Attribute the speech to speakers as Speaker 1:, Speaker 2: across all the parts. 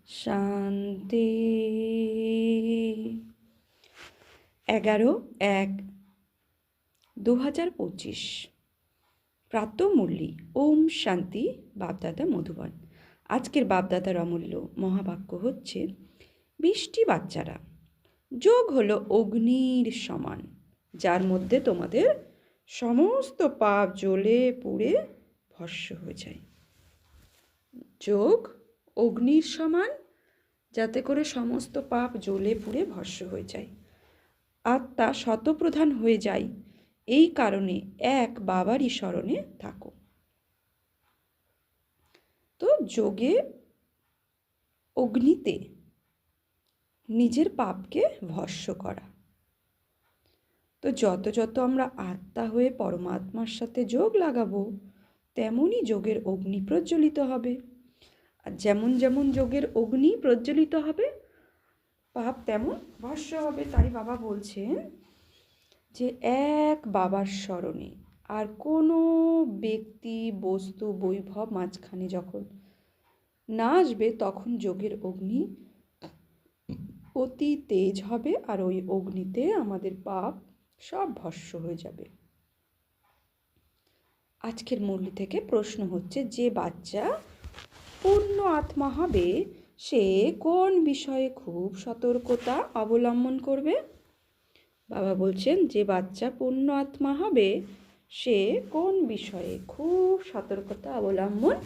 Speaker 1: শান্তি। 11/1/2025 প্রাতঃমূল্যি। ওম শান্তি। বাপদাদা মধুবন। আজকের বাপদাদার অমূল্য মহাবাক্য হচ্ছে, বৃষ্টি বাচ্চারা, যোগ হলো অগ্নির সমান, যার মধ্যে তোমাদের সমস্ত পাপ জ্বলে পুড়ে ভস্ম হয়ে যায়। যোগ অগ্নির সমান, যাতে করে সমস্ত পাপ জ্বলে পুড়ে ভস্ম হয়ে যায়। আত্মা শতপ্রধান হয়ে যায়, এই কারণে এক বাবারই স্মরণে থাকো। তো যোগে অগ্নিতে নিজের পাপকে ভস্ম করা। তো যত যত আমরা আত্মা হয়ে পরমাত্মার সাথে যোগ লাগাবো, তেমনই যোগের অগ্নি প্রজ্বলিত হবে। আর যেমন যেমন যোগের অগ্নি প্রজ্বলিত হবে, পাপ তেমন ভস্ম হবে। তাই বাবা বলছেন যে এক বাবার স্মরণে, আর কোনো ব্যক্তি, বস্তু, বৈভব মাঝখানে যখন না আসবে, তখন যোগের অগ্নি অতি তেজ হবে, আর ওই অগ্নিতে আমাদের পাপ সব ভস্ম হয়ে যাবে। আজকের মুরলি থেকে প্রশ্ন হচ্ছে, যে বাচ্চা পূর্ণ আত্মা হবে, সে কোন বিষয়ে খুব সতর্কতা অবলম্বন করবে? বাবা বলছেন, যে বাচ্চা পূর্ণ আত্মা হবে, সে কোন বিষয়ে খুব সতর্কতা অবলম্বন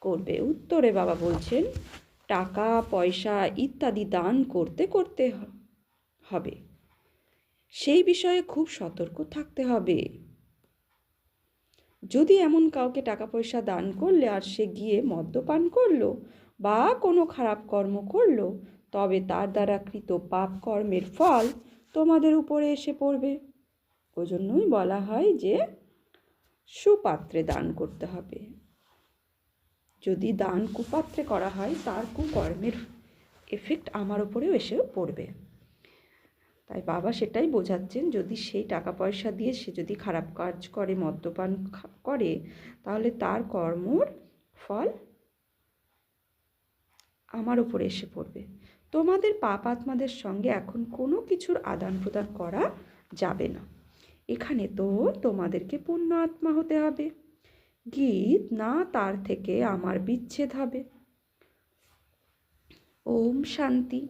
Speaker 1: করবে? উত্তরে বাবা বলছেন, টাকা পয়সা ইত্যাদি দান করতে করতে হবে, সেই বিষয়ে খুব সতর্ক থাকতে হবে। যদি এমন কাউকে টাকা পয়সা দান করলে আর সে গিয়ে মদ্যপান করলো বা কোনো খারাপ কর্ম করলো, তবে তার দ্বারা কৃত পাপ কর্মের ফল তোমাদের উপরে এসে পড়বে। ওই জন্যই বলা হয় যে সুপাত্রে দান করতে হবে। যদি দান কুপাত্রে করা হয়, তার কুকর্মের এফেক্ট আমার উপরেও এসে পড়বে। তাই বাবা সেটাই বোঝাচ্ছেন, যদি সেই টাকা পয়সা দিয়ে সে যদি খারাপ কাজ করে, মদ্যপান করে, তাহলে তার কর্মর ফল আমার উপরে এসে পড়বে। তোমাদের পাপ আত্মাদের সঙ্গে এখন কোনো কিছুর আদান প্রদান করা যাবে না। এখানে তো তোমাদেরকে পূর্ণ আত্মা হতে হবে। গীত না, তার থেকে আমার বিচ্ছেদ হবে। ওম শান্তি।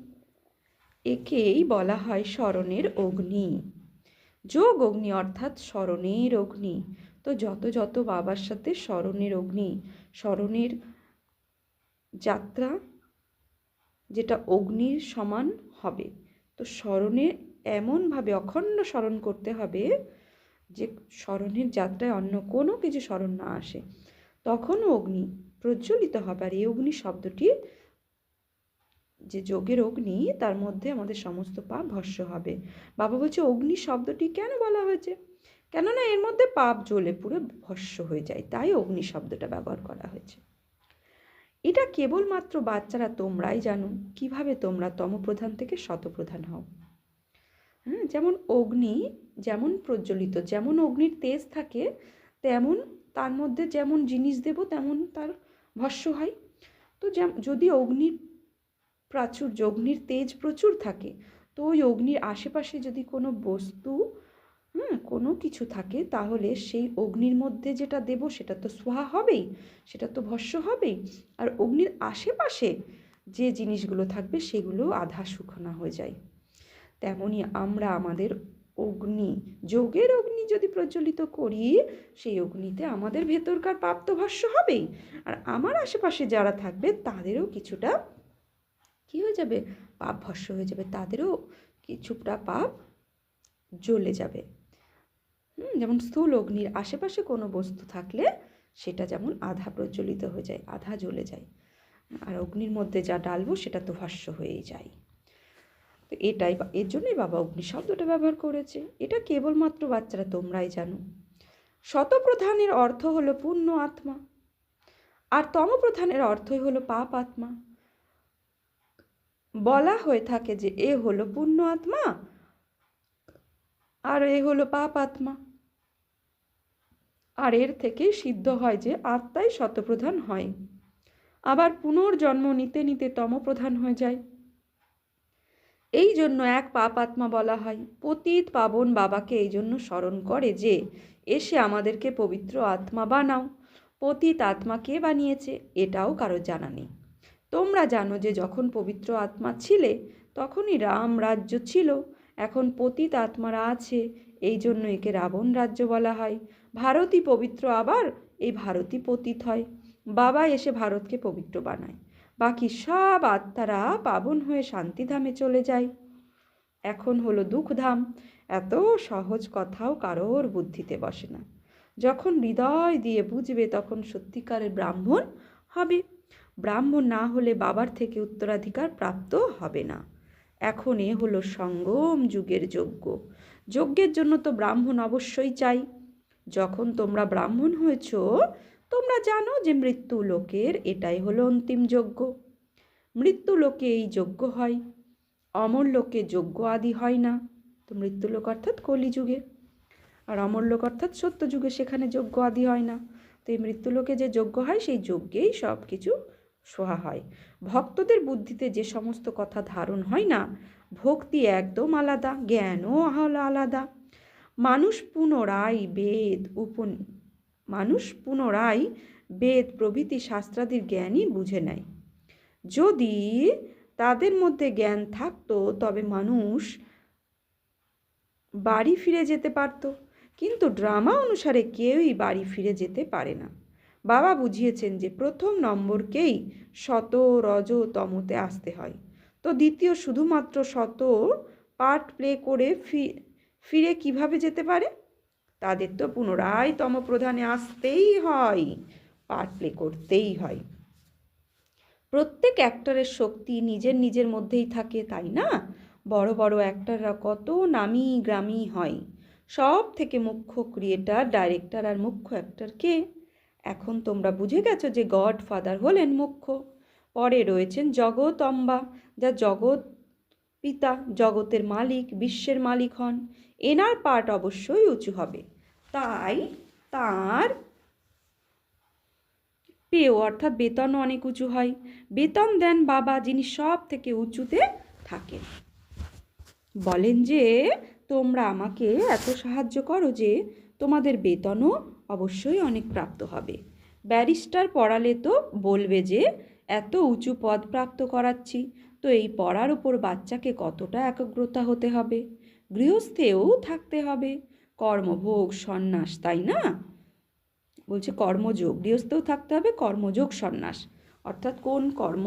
Speaker 1: একেই বলা হয় স্মরণের অগ্নি। যোগ অগ্নি অর্থাৎ স্মরণের অগ্নি। তো যত যত বাবার সাথে স্মরণের অগ্নি, স্মরণের যাত্রা যেটা অগ্নির সমান হবে। তো স্মরণে এমনভাবে অখণ্ড স্মরণ করতে হবে যে স্মরণের যাত্রায় অন্য কোনো কিছু স্মরণ না আসে, তখনও অগ্নি প্রজ্বলিত হবে। আর এই অগ্নি শব্দটি, যে যোগের অগ্নি, তার মধ্যে আমাদের সমস্ত পাপ ভস্ম হবে। বাবা বলছে, অগ্নি শব্দটি কেন বলা হয়েছে? কেননা এর মধ্যে পাপ জ্বলে পুরো ভস্ম হয়ে যায়, তাই অগ্নি শব্দটা ব্যবহার করা হয়েছে। এটা কেবলমাত্র বাচ্চারা তোমরাই জানো কিভাবে তোমরা তমপ্রধান থেকে শতপ্রধান হও। যেমন অগ্নি যেমন প্রজ্বলিত, যেমন অগ্নির তেজ থাকে, তেমন তার মধ্যে যেমন জিনিস দেব তেমন তার ভস্ম হয়। তো যদি অগ্নির প্রাচুর্য, অগ্নির তেজ প্রচুর থাকে, তো ওই অগ্নির আশেপাশে যদি কোনো বস্তু, কোনো কিছু থাকে, তাহলে সেই অগ্নির মধ্যে যেটা দেব সেটা তো সোহা হবেই, সেটা তো ভস্ম হবেই। আর অগ্নির আশেপাশে যে জিনিসগুলো থাকবে সেগুলো আধা শুকনা হয়ে যায়। তেমনই আমরা আমাদের অগ্নি, যোগের অগ্নি যদি প্রজ্বলিত করি, সেই অগ্নিতে আমাদের ভেতরকার পাপ তো ভস্ম হবেই, আর আমার আশেপাশে যারা থাকবে তাদেরও কিছুটা কী হয়ে যাবে, পাপ ভস্ম হয়ে যাবে, তাদেরও কিছুটা পাপ জ্বলে যাবে। যেমন স্থূল অগ্নির আশেপাশে কোনো বস্তু থাকলে সেটা যেমন আধা প্রজ্বলিত হয়ে যায়, আধা জ্বলে যায়, আর অগ্নির মধ্যে যা ডালবো সেটা তো ভস্ম হয়েই যায়। তো এটাই, এর জন্যই বাবা অগ্নি শব্দটা ব্যবহার করেছে। এটা কেবলমাত্র বাচ্চারা তোমরাই জানো। শতপ্রধানের অর্থ হলো পূর্ণ আত্মা, আর তমপ্রধানের অর্থই হলো পাপ আত্মা। বলা হয়ে থাকে যে এ হলো পূর্ণ আত্মা আর এ হলো পাপ আত্মা, আর এর থেকেই সিদ্ধ হয় যে আত্মাই শতপ্রধান হয়। আবার পুনর্জন্ম নিতে নিতে তমপ্রধান হয়ে যায়। এই জন্য এক পাপ আত্মা বলা হয়। পতিত পাবন বাবাকে এই জন্য স্মরণ করে যে এসে আমাদেরকে পবিত্র আত্মা বানাও। পতিত আত্মা কে বানিয়েছে এটাও কারো জানা নেই। তোমরা জানো যে যখন পবিত্র আত্মা ছিলে তখনই রাম রাজ্য ছিল, এখন পতিত আত্মারা আছে, এই জন্য একে রাবণ রাজ্য বলা হয়। ভারতই পবিত্র, আবার এই ভারতই পতিত হয়। বাবা এসে ভারতকে পবিত্র বানায়, বাকি সব আত্মারা পাবন হয়ে শান্তিধামে চলে যায়। এখন হলো দুঃখধাম। এত সহজ কথাও কারোর বুদ্ধিতে বসে না। যখন হৃদয় দিয়ে বুঝবে তখন সত্যিকারের ব্রাহ্মণ হবে। ব্রাহ্মণ না হলে বাবার থেকে উত্তরাধিকার প্রাপ্ত হবে না। এখন এ হলো সঙ্গম যুগের যজ্ঞ। যজ্ঞের জন্য তো ব্রাহ্মণ অবশ্যই চাই। যখন তোমরা ব্রাহ্মণ হয়েছ তোমরা জানো যে মৃত্যু লোকের এটাই হলো অন্তিম যজ্ঞ। মৃত্যু লোকে এই যজ্ঞ হয়, অমর লোকে যজ্ঞ আদি হয় না। তো মৃত্যুলোক অর্থাৎ কলিযুগে, আর অমরলোক অর্থাৎ সত্যযুগে, সেখানে যজ্ঞ আদি হয় না। তো এই মৃত্যুলোকে যে যজ্ঞ হয় সেই যজ্ঞেই সব কিছু সোহা হয়। ভক্তদের বুদ্ধিতে যে সমস্ত কথা ধারণ হয় না, ভক্তি একদম আলাদা, জ্ঞানও হলো আলাদা। মানুষ পুনরায় বেদ প্রভৃতি শাস্ত্রাদির জ্ঞানই বুঝে নেয়। যদি তাদের মধ্যে জ্ঞান থাকতো তবে মানুষ বাড়ি ফিরে যেতে পারত, কিন্তু ড্রামা অনুসারে কেউই বাড়ি ফিরে যেতে পারে না। বাবা বুঝিয়েছেন যে প্রথম নম্বরকেই শত রজ তমতে আসতে হয়, তো দ্বিতীয় শুধুমাত্র শত পার্ট প্লে করে ফিরে কিভাবে যেতে পারে? তাদের তো পুনরায় তমপ্রধানে আসতেই হয়, পার্ট প্লে করতেই হয়। প্রত্যেক অ্যাক্টরের শক্তি নিজের নিজের মধ্যেই থাকে, তাই না? বড় বড় অ্যাক্টররা কত নামি গ্রামি হয়। সব থেকে মুখ্য ক্রিয়েটার, ডাইরেক্টর আর মুখ্য অ্যাক্টর কে? এখন তোমরা বুঝে গেছো যে গড ফাদার হলেন মুখ্য। পরে রয়েছেন জগৎ অম্বা, যা জগৎ পিতা, জগতের মালিক, বিশ্বের মালিক হন। এনার পার্ট অবশ্যই উঁচু হবে, তাই তার পেও অর্থাৎ বেতনও অনেক উঁচু হয়। বেতন দেন বাবা, যিনি সব থেকে উঁচুতে থাকেন। বলেন যে তোমরা আমাকে এত সাহায্য করো যে তোমাদের বেতনও অবশ্যই অনেক প্রাপ্ত হবে। ব্যারিস্টার পড়ালে তো বলবে যে এত উঁচু পদ প্রাপ্ত করাচ্ছি, তো এই পড়ার উপর বাচ্চাকে কতটা একাগ্রতা হতে হবে। গৃহস্থেও থাকতে হবে, কর্মভোগ সন্ন্যাস, তাই না? বলছে কর্মযোগ, গৃহস্থও থাকতে হবে, কর্মযোগ সন্ন্যাস, অর্থাৎ কোন কর্ম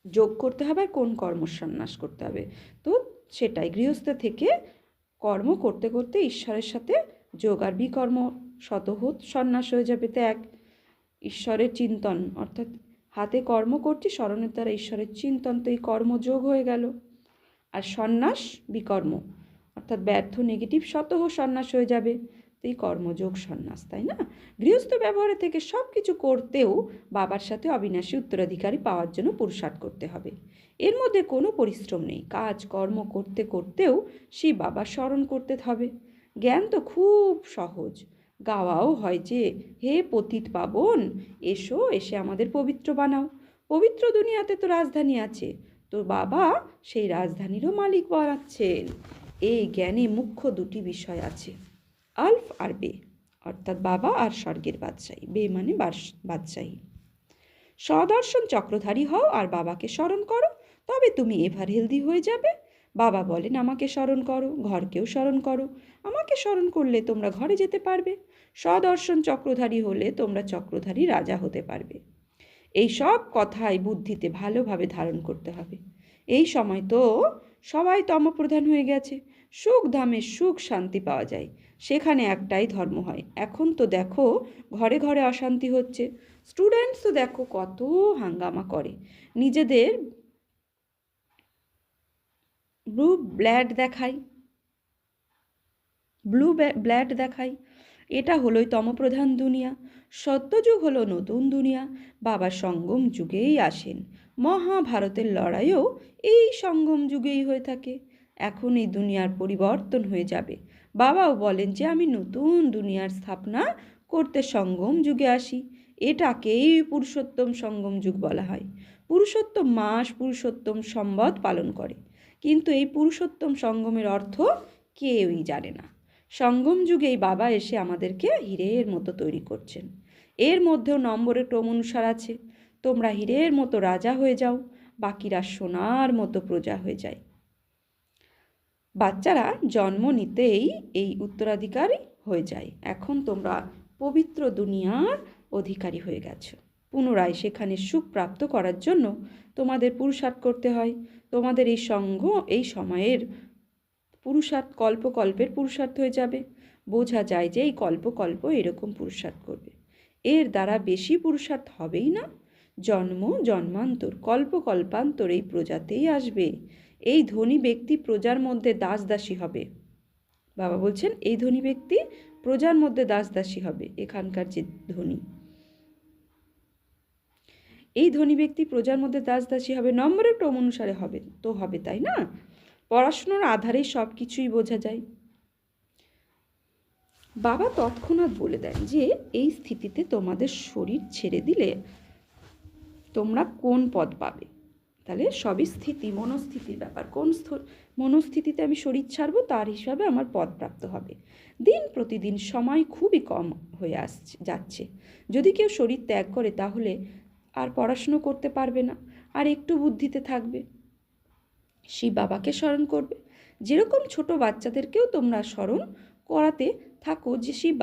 Speaker 1: যোগ করতে হবে আর কোন কর্ম সন্ন্যাস করতে হবে। তো সেটাই, গৃহস্থ থেকে কর্ম করতে করতে ঈশ্বরের সাথে যোগ, আর বিকর্ম শতহত সন্ন্যাস হয়ে যাবে ত্যাগ। ঈশ্বরের চিন্তন, অর্থাৎ হাতে কর্ম করছি, স্মরণের দ্বারা ঈশ্বরের চিন্তন, তো এই কর্মযোগ হয়ে গেল। আর সন্ন্যাস বিকর্ম, অর্থাৎ ব্যর্থ নেগেটিভ শতহ সন্ন্যাস হয়ে যাবে, তো এই কর্মযোগ সন্ন্যাস, তাই না? গৃহস্থ ব্যবহারে থেকে সব কিছু করতেও বাবার সাথে অবিনাশী উত্তরাধিকারী পাওয়ার জন্য পুরুষার্থ করতে হবে। এর মধ্যে কোনো পরিশ্রম নেই, কাজ কর্ম করতে করতেও সেই বাবার স্মরণ করতে হবে। জ্ঞান তো খুব সহজ, গাওয়াও হয় যে হে পতিত পাবন, এসে আমাদের পবিত্র বানাও। পবিত্র দুনিয়াতে তো রাজধানী আছে, তো বাবা সেই রাজধানীরও মালিক বানাচ্ছেন। এই জ্ঞানে মুখ্য দুটি বিষয় আছে, আলফ আর বে, অর্থাৎ বাবা আর স্বর্গের বাদশাহী। বে মানে বাদশাহী। সদর্শন চক্রধারী হও আর বাবাকে স্মরণ করো, তবে তুমি এভার হেলদি হয়ে যাবে। বাবা বলেন আমাকে স্মরণ করো, ঘরকেও স্মরণ করো। আমাকে স্মরণ করলে তোমরা ঘরে যেতে পারবে। সদর্শন চক্রধারী হলে তোমরা চক্রধারী রাজা হতে পারবে। এই সব কথাই বুদ্ধিতে ভালোভাবে ধারণ করতে হবে। এই সময় তো সবাই তমপ্রধান হয়ে গেছে, সুখধামে সুখ শান্তি পাওয়া যায়, সেখানে একটাই ধর্ম হয়। এখন তো দেখো ঘরে ঘরে অশান্তি হচ্ছে। স্টুডেন্টস তো দেখো কত হাঙ্গামা করে, নিজেদের ব্লু ব্ল্যাড দেখায়। এটা হলোই তমপ্রধান দুনিয়া। সত্যযুগ হলো নতুন দুনিয়া। বাবা সঙ্গম যুগেই আসেন। মহাভারতের লড়াইও এই সঙ্গম যুগেই হয়ে থাকে। এখন এই দুনিয়ার পরিবর্তন হয়ে যাবে। বাবাও বলেন যে আমি নতুন দুনিয়ার স্থাপনা করতে সঙ্গম যুগে আসি। এটাকেই পুরুষোত্তম সঙ্গম যুগ বলা হয়। পুরুষোত্তম মাস পুরুষোত্তম সম্বত পালন করে, কিন্তু এই পুরুষোত্তম সঙ্গমের অর্থ কেউই জানে না। সঙ্গম যুগেই বাবা এসে আমাদেরকে হীরের মতো তৈরি করছেন। এর মধ্যেও নম্বরের ক্রম অনুসার আছে। তোমরা হীরের মতো রাজা হয়ে যাও, বাকিরা সোনার মতো প্রজা হয়ে যায়। বাচ্চারা জন্ম নিতেই এই উত্তরাধিকারী হয়ে যায়। এখন তোমরা পবিত্র দুনিয়ার অধিকারী হয়ে গেছো। পুনরায় সেখানে সুখ প্রাপ্ত করার জন্য তোমাদের পুরুষার্থ করতে হয়। তোমাদের এই সঙ্গ এই সময়ের পুরুষার্থ কল্পকল্পের পুরুষার্থ হয়ে যাবে। বোঝা যায় যে এই কল্পকল্প এরকম পুরুষার্থ করবে। এর দ্বারা বেশি পুরুষার্থ হবেই না। জন্ম জন্মান্তর কল্পকল্পান্তর এই প্রজাতেই আসবে। এই ধনী ব্যক্তি প্রজার মধ্যে দাসদাসী হবে। বাবা বলছেন এই ধনী ব্যক্তি প্রজার মধ্যে দাসদাসী হবে। এখানকার যে ধনী, এই ধনী ব্যক্তি প্রজার মধ্যে দাসদাসী হবে। নম্বরের ক্রম অনুসারে হবে তো হবে, তাই না? পড়াশুনোর আধারেই সব কিছুই বোঝা যায়। বাবা তৎক্ষণাৎ বলে দেন যে এই স্থিতিতে তোমাদের শরীর ছেড়ে দিলে তোমরা কোন পদ পাবে। তাহলে সবই স্থিতি, মনস্থিতির ব্যাপার। কোন মনস্থিতিতে আমি শরীর ছাড়বো তার হিসাবে আমার পদ প্রাপ্ত হবে। দিন প্রতিদিন সময় খুবই কম হয়ে যাচ্ছে। যদি কেউ শরীর ত্যাগ করে তাহলে আর পড়াশুনো করতে পারবে না, আর একটু বুদ্ধিতে থাকবে, শিব বাবাকে স্মরণ করবে। যেরকম ছোট বাচ্চাদেরকেও তোমরা স্মরণ করাতে থাকো যে শিব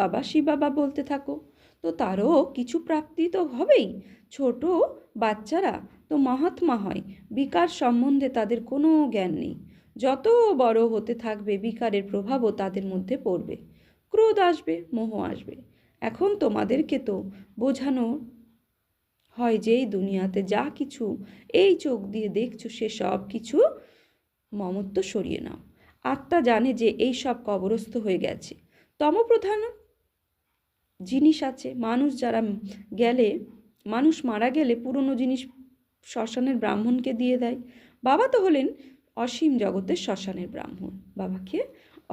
Speaker 1: বাবা বলতে থাকো, তো তারও কিছু প্রাপ্তি তো হবেই। ছোট বাচ্চারা তো মহাত্মা হয়, বিকার সম্বন্ধে তাদের কোনো জ্ঞান নেই। যত বড় হতে থাকবে বিকারের প্রভাবও তাদের মধ্যে পড়বে, ক্রোধ আসবে, মোহ আসবে। এখন তোমাদেরকে তো বোঝানো হয় যে এই দুনিয়াতে যা কিছু এই চোখ দিয়ে দেখছো সে সব কিছু মমত্ব সরিয়ে নাও। আত্মা জানে যে এই সব কবরস্থ হয়ে গেছে। তমপ্রধান জিনিস আছে। মানুষ মারা গেলে পুরনো জিনিস শ্মশানের ব্রাহ্মণকে দিয়ে দেয়। বাবা তো হলেন অসীম জগতের শ্মশানের ব্রাহ্মণ। বাবাকে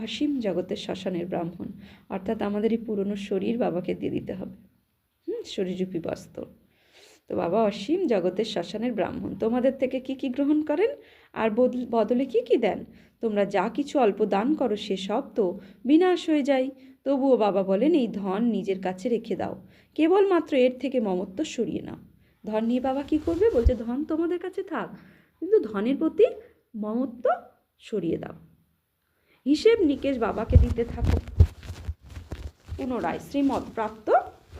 Speaker 1: অসীম জগতের শ্মশানের ব্রাহ্মণ, অর্থাৎ আমাদের এই পুরনো শরীর বাবাকে দিয়ে দিতে হবে, শরীররূপী বস্ত্র। তো বাবা অসীম জগতের শ্মশানের ব্রাহ্মণ। তোমাদের থেকে কি কি গ্রহণ করেন আর বদলে কি কি দেন? তোমরা যা কিছু অল্প দান করো সে সব তো বিনাশ হয়ে যায়। তবুও বাবা বলেন এই ধন নিজের কাছে রেখে দাও, কেবলমাত্র এর থেকে মমত্ব সরিয়ে নাও। ধন নিয়ে বাবা কি করবে? বলছে ধন তোমাদের কাছে থাক, কিন্তু ধনের প্রতি মমত্ব সরিয়ে দাও। হিসেব নিকেশ বাবাকে দিতে থাকো, পুনরায় শ্রীমত প্রাপ্ত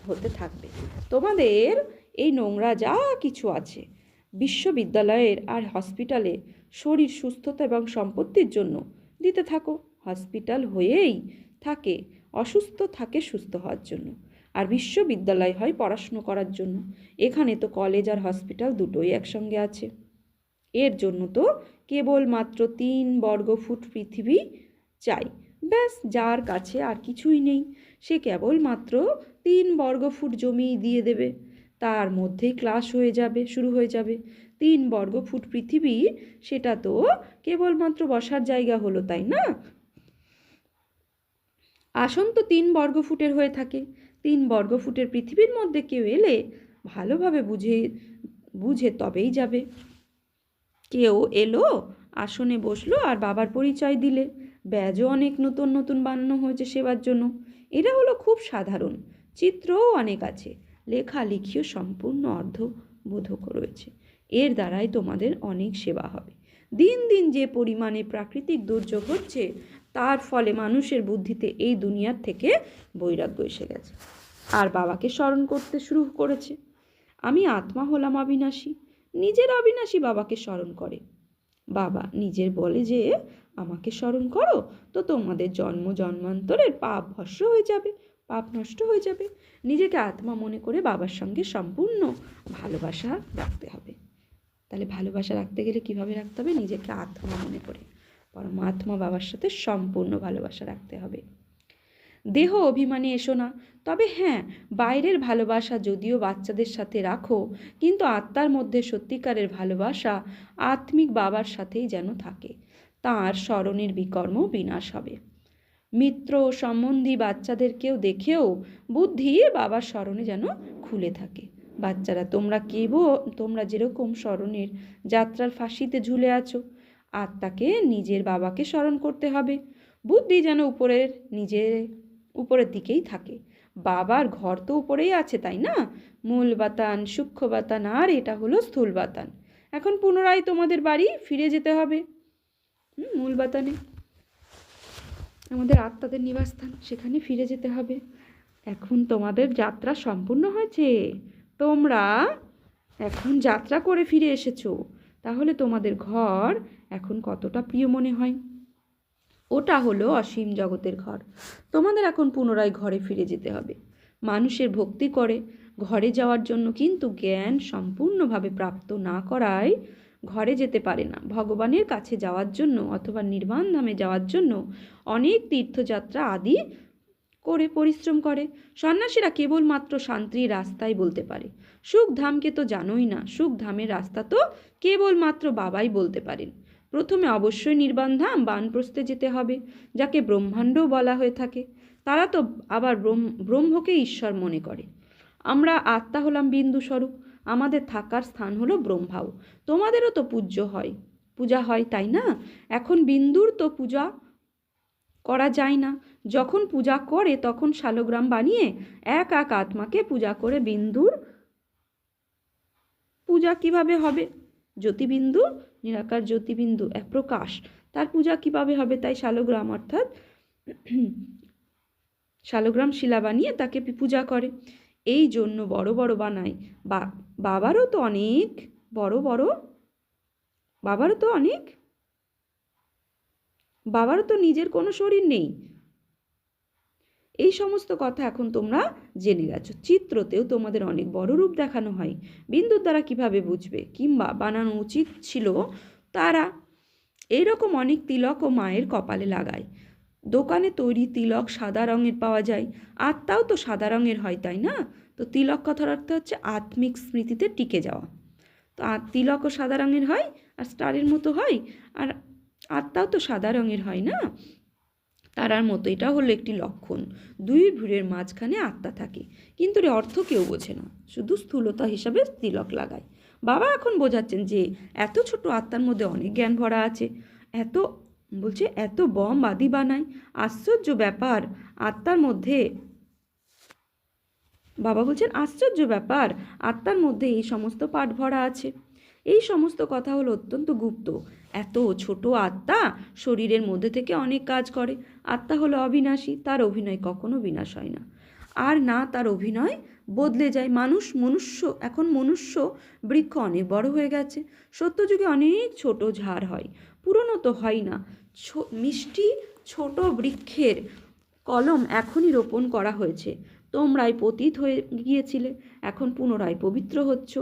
Speaker 1: হতে থাকবে। তোমাদের এই নোংরা যা কিছু আছে বিশ্ববিদ্যালয়ের আর হসপিটালে শরীর সুস্থতা এবং সম্পত্তির জন্য দিতে থাকো। হসপিটাল হয়েই থাকে, অসুস্থ থাকে সুস্থ হওয়ার জন্য, আর বিশ্ববিদ্যালয় হয় পড়াশুনো করার জন্য। এখানে তো কলেজ আর হসপিটাল দুটোই একসঙ্গে আছে। এর জন্য তো কেবলমাত্র 3 বর্গফুট পৃথিবী চাই। ব্যাস, যার কাছে আর কিছুই নেই সে কেবলমাত্র 3 বর্গফুট জমি দিয়ে দেবে, তার মধ্যেই ক্লাস শুরু হয়ে যাবে। 3 বর্গফুট পৃথিবী, সেটা তো কেবলমাত্র বসার জায়গা হলো, তাই না? আসন তো 3 বর্গফুটের হয়ে থাকে। 3 বর্গফুটের পৃথিবীর মধ্যে কেউ এলে ভালোভাবে বুঝে তবেই যাবে। কেউ এলো, আসনে বসলো আর বাবার পরিচয় দিলে। ব্যাজও অনেক নতুন নতুন বানানো হয়েছে সেবার জন্য। এটা হলো খুব সাধারণ। চিত্রও অনেক আছে, লেখালেখিও সম্পূর্ণ অর্ধবোধক রয়েছে। এর দ্বারাই তোমাদের অনেক সেবা হবে। দিন দিন যে পরিমাণে প্রাকৃতিক দুর্যোগ হচ্ছে তার ফলে মানুষের বুদ্ধিতে এই দুনিয়ার থেকে বৈরাগ্য এসে গেছে, আর বাবাকে স্মরণ করতে শুরু করেছে। আমি আত্মা হলাম অবিনাশী। নিজের অবিনাশী বাবাকে স্মরণ করে। বাবা নিজের বলে যে আমাকে স্মরণ করো তো তোমাদের জন্ম জন্মান্তরের পাপ ভস্ম হয়ে যাবে, পাপ নষ্ট হয়ে যাবে। নিজেকে আত্মা মনে করে বাবার সঙ্গে সম্পূর্ণ ভালোবাসা রাখতে হবে। তাহলে ভালোবাসা রাখতে গেলে কিভাবে রাখতে হবে? নিজেকে আত্মা মনে করে পরমাত্মা বাবার সাথে সম্পূর্ণ ভালোবাসা রাখতে হবে। দেহ অভিমানে এসো না। তবে হ্যাঁ, বাইরের ভালোবাসা যদিও বাচ্চাদের সাথে রাখো, কিন্তু আত্মার মধ্যে সত্যিকারের ভালোবাসা আত্মিক বাবার সাথেই যেন থাকে। তাঁর স্মরণের বিকর্ম বিনাশ হবে। মিত্র সম্বন্ধী বাচ্চাদেরকেও দেখেও বুদ্ধি বাবার স্মরণে যেন খুলে থাকে। বাচ্চারা, তোমরা যেরকম স্মরণের যাত্রার ফাঁসিতে ঝুলে আছো, আত্মাকে নিজের বাবাকে স্মরণ করতে হবে। বুদ্ধি যেন উপরের দিকেই থাকে। বাবার ঘর তো উপরেই আছে, তাই না? মূল বাতান, সূক্ষ্ম বাতান, আর এটা হলো স্থূল বাতান। এখন পুনরায় তোমাদের বাড়ি ফিরে যেতে হবে। মূল বাতানে আমাদের আত্মাদের নিবাসস্থান, সেখানে ফিরে যেতে হবে। এখন তোমাদের যাত্রা সম্পূর্ণ হয়েছে, তোমরা এখন যাত্রা করে ফিরে এসেছো। তাহলে তোমাদের ঘর এখন কতটা প্রিয় মনে হয়? ওটা হলো অসীম জগতের ঘর। তোমাদের এখন পুনরায় ঘরে ফিরে যেতে হবে। মানুষের ভক্তি করে ঘরে যাওয়ার জন্য, কিন্তু জ্ঞান সম্পূর্ণভাবে প্রাপ্ত না করায় ঘরে যেতে পারে না। ভগবানের কাছে যাওয়ার জন্য অথবা নির্বাণ ধামে যাওয়ার জন্য অনেক তীর্থযাত্রা আদি করে পরিশ্রম করে। সন্ন্যাসীরা কেবলমাত্র শান্তির রাস্তাই বলতে পারে। সুখধামকে তো জানোই না। সুখধামের রাস্তা তো কেবলমাত্র বাবাই বলতে পারেন। প্রথমে অবশ্যই নির্বাণ ধাম বানপ্রস্থে যেতে হবে, যাকে ব্রহ্মাণ্ডও বলা হয়ে থাকে। তারা তো আবার ব্রহ্মকে ঈশ্বর মনে করে। আমরা আত্মা হলাম বিন্দু স্বরূপ, আমাদের থাকার স্থান হলো ব্রহ্মাও। তোমাদেরও তো পূজা হয়, তাই না? এখন বিন্দুর তো পূজা করা যায় না। যখন পূজা করে তখন শালগ্রাম বানিয়ে এক এক আত্মাকে পূজা করে বিন্দুর পূজা কিভাবে হবে? জ্যোতিবিন্দু, নিরাকার জ্যোতিবিন্দু এক প্রকাশ, তার পূজা কিভাবে হবে? তাই শালগ্রাম অর্থাৎ শালগ্রাম শিলা বানিয়ে তাকে পূজা করে। এই জন্য বড় বড় বানায়। বাবারও তো অনেক বাবারও তো নিজের কোনো শরীর নেই। এই সমস্ত কথা এখন তোমরা জেনে গেছো। চিত্রতেও তোমাদের অনেক বড় রূপ দেখানো হয়। বিন্দুর দ্বারা কিভাবে বুঝবে, কিংবা বানানো উচিত ছিল তারা? এইরকম অনেক তিলকও মায়ের কপালে লাগায়। দোকানে তৈরি তিলক সাদা রঙের পাওয়া যায়। আত্মাও তো সাদা রঙের হয়, তাই না? তো তিলক কথার অর্থ হচ্ছে আত্মিক স্মৃতিতে টিকে যাওয়া। তো তিলকও সাদা রঙের হয় আর স্টারের মতো হয়, আর আত্মাও তো সাদা রঙের হয় না, তারার মতো। এটা হলো একটি লক্ষণ। দুই ভুঁড়ের মাঝখানে আত্মা থাকে, কিন্তু এর অর্থ কেউ বোঝে না, শুধু স্থূলতা হিসাবে তিলক লাগায়। বাবা এখন বোঝাচ্ছেন যে এত ছোট আত্মার মধ্যে অনেক জ্ঞান ভরা আছে। এত বম আদি বানায়। আশ্চর্য ব্যাপার, আত্মার মধ্যে বাবা বলছেন আশ্চর্য ব্যাপার, আত্মার মধ্যে এই সমস্ত পাঠ ভরা আছে। এই সমস্ত কথা হলো অত্যন্ত গুপ্ত। এত ছোট আত্মা শরীরের মধ্যে থেকে অনেক কাজ করে। আত্মা হলো অবিনাশী, তার অভিনয় কখনো বিনাশ হয় না, আর না তার অভিনয় বদলে যায়। এখন মনুষ্য বৃক্ষ অনেক বড় হয়ে গেছে। সত্যযুগে অনেক ছোট ঝাড় হয়, পুরনো তো হয় না। মিষ্টি ছোট বৃক্ষের কলম এখনই রোপণ করা হয়েছে। তোমরাই পতিত হয়ে গিয়েছিলে, এখন পুনরায় পবিত্র হচ্ছ।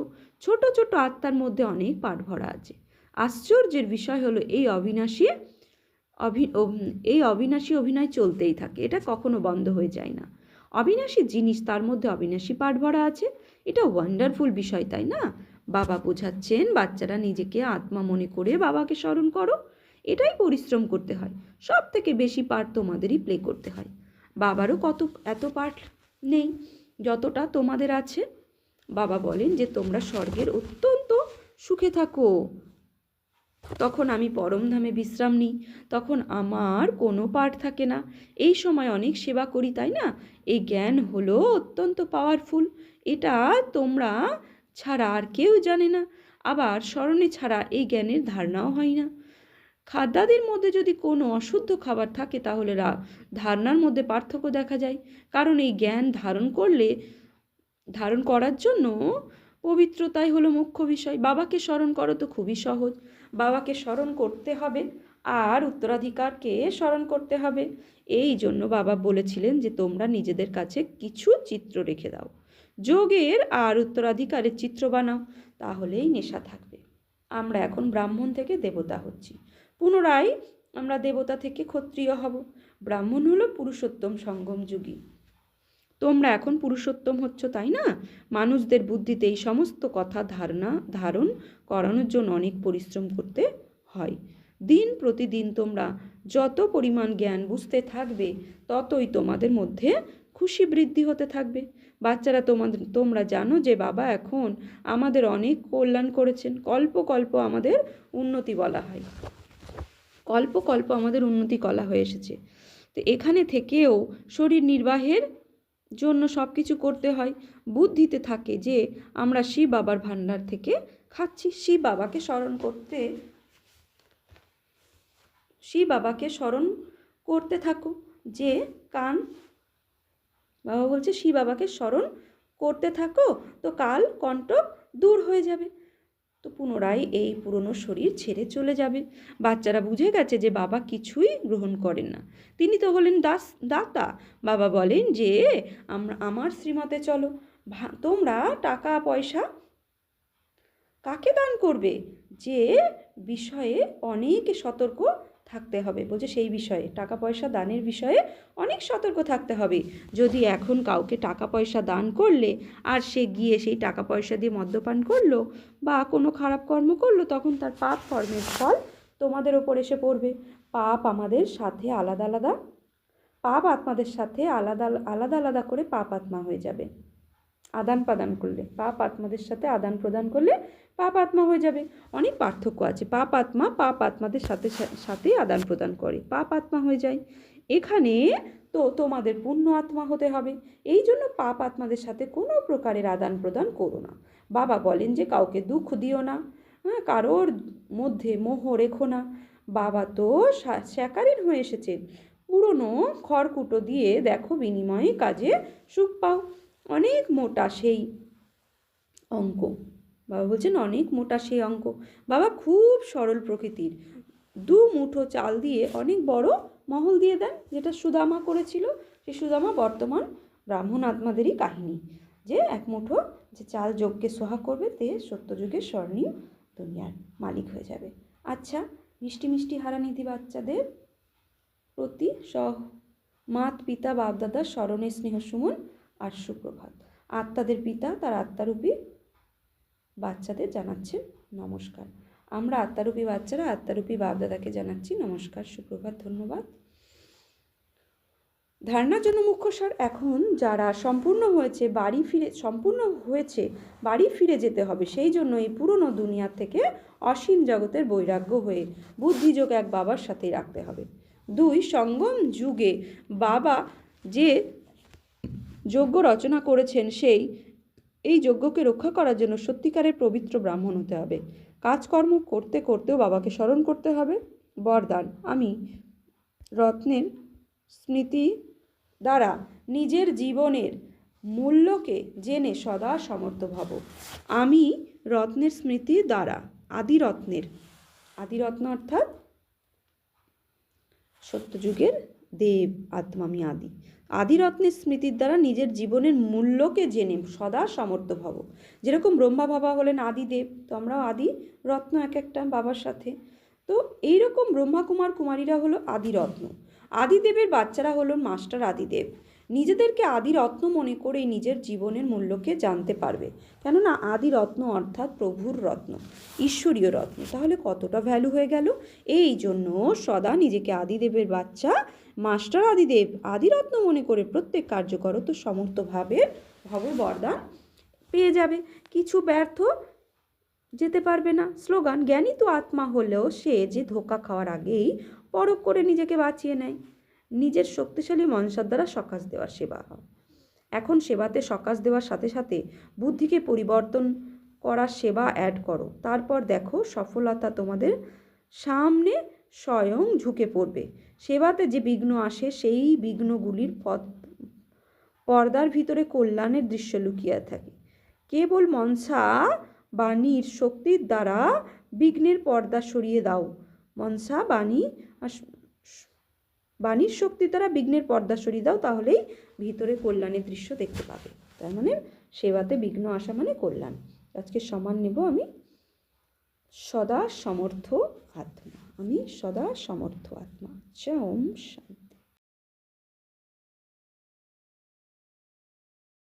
Speaker 1: ছোট ছোট আত্মার মধ্যে অনেক পাঠ ভরা আছে। আশ্চর্যের বিষয় হলো এই অবিনাশী অভিনয় চলতেই থাকে, এটা কখনো বন্ধ হয়ে যায় না। অবিনাশী জিনিস, তার মধ্যে অবিনাশী পাঠ ভরা আছে। এটা ওয়ান্ডারফুল বিষয়, তাই না? বাবা বোঝাচ্ছেন, বাচ্চারা নিজেকে আত্মা মনে করে বাবাকে স্মরণ করো। এটাই পরিশ্রম করতে হয়। সব থেকে বেশি পার্ট তোমাদেরই প্লে করতে হয়। বাবারও এত পার্ট নেই যতটা তোমাদের আছে। বাবা বলেন যে তোমরা স্বর্গের অত্যন্ত সুখে থাকো, তখন আমি পরমধামে বিশ্রাম নিই, তখন আমার কোনো পার্ট থাকে না। এই সময় অনেক সেবা করি, তাই না? এই জ্ঞান হলো অত্যন্ত পাওয়ারফুল। এটা তোমরা ছাড়া আর কেউ জানে না। আবার স্মরণে ছাড়া এই জ্ঞানের ধারণাও হয় না। খাদ্যাদির মধ্যে যদি কোনো অশুদ্ধ খাবার থাকে, তাহলে ধারণার মধ্যে পার্থক্য দেখা যায়। কারণ এই জ্ঞান ধারণ করার জন্য পবিত্রতাই হলো মুখ্য বিষয়। বাবাকে স্মরণ করো তো খুবই সহজ। বাবাকে স্মরণ করতে হবে আর উত্তরাধিকারকে স্মরণ করতে হবে। এই জন্য বাবা বলেছিলেন যে তোমরা নিজেদের কাছে কিছু চিত্র রেখে দাও, যোগের আর উত্তরাধিকারের চিত্র বানাও, তাহলেই নেশা থাকবে। আমরা এখন ব্রাহ্মণ থেকে দেবতা হচ্ছি, পুনরায় আমরা দেবতা থেকে ক্ষত্রিয় হব। ব্রাহ্মণ হলো পুরুষোত্তম সঙ্গম যুগী। তোমরা এখন পুরুষোত্তম হচ্ছ, তাই না? মানুষদের বুদ্ধিতে এই সমস্ত কথা ধারণ করানোর জন্য অনেক পরিশ্রম করতে হয়। দিন প্রতিদিন তোমরা যত পরিমাণ জ্ঞান বুঝতে থাকবে ততই তোমাদের মধ্যে খুশি বৃদ্ধি হতে থাকবে। বাচ্চারা, তোমরা জানো যে বাবা এখন আমাদের অনেক কল্যাণ করেছেন। কল্প কল্প আমাদের উন্নতি বলা হয়, কল্প কল্প আমাদের উন্নতি করা হয়ে এসেছে। তো এখানে থেকেও শরীর নির্বাহের জন্য সব কিছু করতে হয়। বুদ্ধিতে থাকে যে আমরা শিব বাবার ভাণ্ডার থেকে খাচ্ছি। শিব বাবাকে স্মরণ করতে থাকো। যে কান, বাবা বলছে শিব বাবাকে স্মরণ করতে থাকো, তো কাল কণ্টক দূর হয়ে যাবে। তো পুনরায় এই পুরনো শরীর ছেড়ে চলে যাবে। বাচ্চারা বুঝে গেছে যে বাবা কিছুই গ্রহণ করেন না, তিনি তো হলেন দাতা। বাবা বলেন যে আমার শ্রীমতে চলো। তোমরা টাকা পয়সা কাকে দান করবে? যে বিষয়ে অনেক সতর্ক থাকতে হবে। বলছে সেই বিষয়ে, টাকা পয়সা দানের বিষয়ে অনেক সতর্ক থাকতে হবে। যদি এখন কাউকে টাকা পয়সা দান করলে আর সে গিয়ে সেই টাকা পয়সা দিয়ে মদ্যপান করলো বা কোনো খারাপ কর্ম করলো, তখন তার পাপ কর্মের ফল তোমাদের ওপর এসে পড়বে। পাপ আমাদের সাথে আলাদা আলাদা, পাপ আত্মাদের সাথে আলাদা আলাদা আলাদা করে পাপ আত্মা হয়ে যাবে। আদান প্রদান করলে, পাপ আত্মাদের সাথে আদান প্রদান করলে পাপ আত্মা হয়ে যাবে। অনেক পার্থক্য আছে। পাপ আত্মাদের সাথে সাথে আদান প্রদান করে, পাপ আত্মা হয়ে যায়। এখানে তো তোমাদের পুণ্য আত্মা হতে হবে। এই জন্য পাপ আত্মাদের সাথে কোনো প্রকারের আদান প্রদান করো না। বাবা বলেন যে কাউকে দুঃখ দিও না, কারোর মধ্যে মোহ রেখো না। বাবা তো স্যাকারিন হয়ে এসেছেন। পুরনো খড়কুটো দিয়ে দেখো বিনিময়ে কাজে সুখ পাও। অনেক মোটা সেই অঙ্ক, বাবা বলছেন অনেক মোটা সেই অঙ্ক। বাবা খুব সরল প্রকৃতির। 2 মুঠো চাল দিয়ে অনেক বড় মহল দিয়ে দেন, যেটা সুদামা করেছিল। সেই সুদামা বর্তমান ব্রাহ্মণ আত্মাদেরই কাহিনী, যে 1 মুঠো যে চাল যজ্ঞে সোহা করবে, তে সত্যযুগের স্বর্ণীয় দুনিয়ার মালিক হয়ে যাবে। আচ্ছা, মিষ্টি মিষ্টি হারানিধি বাচ্চাদের প্রতি মাত পিতা বাপদাদার স্মরণে স্নেহ সুমন আর সুপ্রভাত। আত্মাদের পিতা তার আত্মারূপী বাচ্চাদের জানাচ্ছেন নমস্কার। আমরা আত্মারূপী বাচ্চারা আত্মারূপী বাপদাদাকে জানাচ্ছি নমস্কার, সুপ্রভাত, ধন্যবাদ। ধারণার জন্য মুখ্য সার, এখন যারা সম্পূর্ণ হয়েছে বাড়ি ফিরে যেতে হবে। সেই জন্য এই পুরনো দুনিয়া থেকে অসীম জগতের বৈরাগ্য হয়ে বুদ্ধিযোগ এক বাবার সাথেই রাখতে হবে। 2, সঙ্গম যুগে বাবা যে যজ্ঞ রচনা করেছেন এই যজ্ঞকে রক্ষা করার জন্য সত্যিকারের পবিত্র ব্রাহ্মণ হতে হবে। কাজকর্ম করতে করতেও বাবাকে স্মরণ করতে হবে। বরদান, আমি রত্নের স্মৃতি দ্বারা নিজের জীবনের মূল্যকে জেনে সদা সমর্থ ভব। আমি রত্নের স্মৃতি দ্বারা, আদিরত্ন অর্থাৎ সত্যযুগের দেব আত্মা, আমি আদিরত্নের স্মৃতির দ্বারা নিজের জীবনের মূল্যকে জেনে সদা সমর্থ ভব। যেরকম ব্রহ্মা বাবা হলেন আদিদেব, তো আমরাও আদি রত্ন এক একটা বাবার সাথে। তো এইরকম ব্রহ্মা কুমার কুমারীরা হলো আদিরত্ন। আদিদেবের বাচ্চারা হলো মাস্টার আদিদেব। নিজেদেরকে আদিরত্ন মনে করেই নিজের জীবনের মূল্যকে জানতে পারবে। কেননা আদিরত্ন অর্থাৎ প্রভুর রত্ন, ঈশ্বরীয় রত্ন। তাহলে কতটা ভ্যালু হয়ে গেল। এই জন্য সদা নিজেকে আদিদেবের বাচ্চা, মাস্টার আদিদেব, আদিরত্ন মনে করে প্রত্যেক কার্য করো, তো সমর্থভাবে ভব বরদান পেয়ে যাবে। কিছু ব্যর্থ যেতে পারবে না। স্লোগান, জ্ঞানী তো আত্মা হলেও সে যে ধোঁকা খাওয়ার আগেই পরখ করে নিজেকে বাঁচিয়ে নেয়। নিজের শক্তিশালী মনসার দ্বারা সকাশ দেওয়ার সেবা। এখন সেবাতে সকাশ দেওয়ার সাথে সাথে বুদ্ধিকে পরিবর্তন করার সেবা অ্যাড করো। তারপর দেখো সফলতা তোমাদের সামনে স্বয়ং ঝুঁকে পড়বে। সেবাতে যে বিঘ্ন আসে, সেই বিঘ্নগুলির পর্দার ভিতরে কল্যাণের দৃশ্য লুকিয়ে থাকে। কেবল মনসা বাণীর শক্তির দ্বারা বিঘ্নের পর্দা সরিয়ে দাও। মনসা বাণীর শক্তির দ্বারা বিঘ্নের পর্দা সরিয়ে দাও, তাহলেই ভিতরে কল্যাণের দৃশ্য দেখতে পাবে। তার মানে সেবাতে বিঘ্ন আসা মানে কল্যাণ। আজকে সমান নেব আমি সদা সমর্থ আত্মা। আমি সদা সমর্থ আত্মা। ওম শান্তি।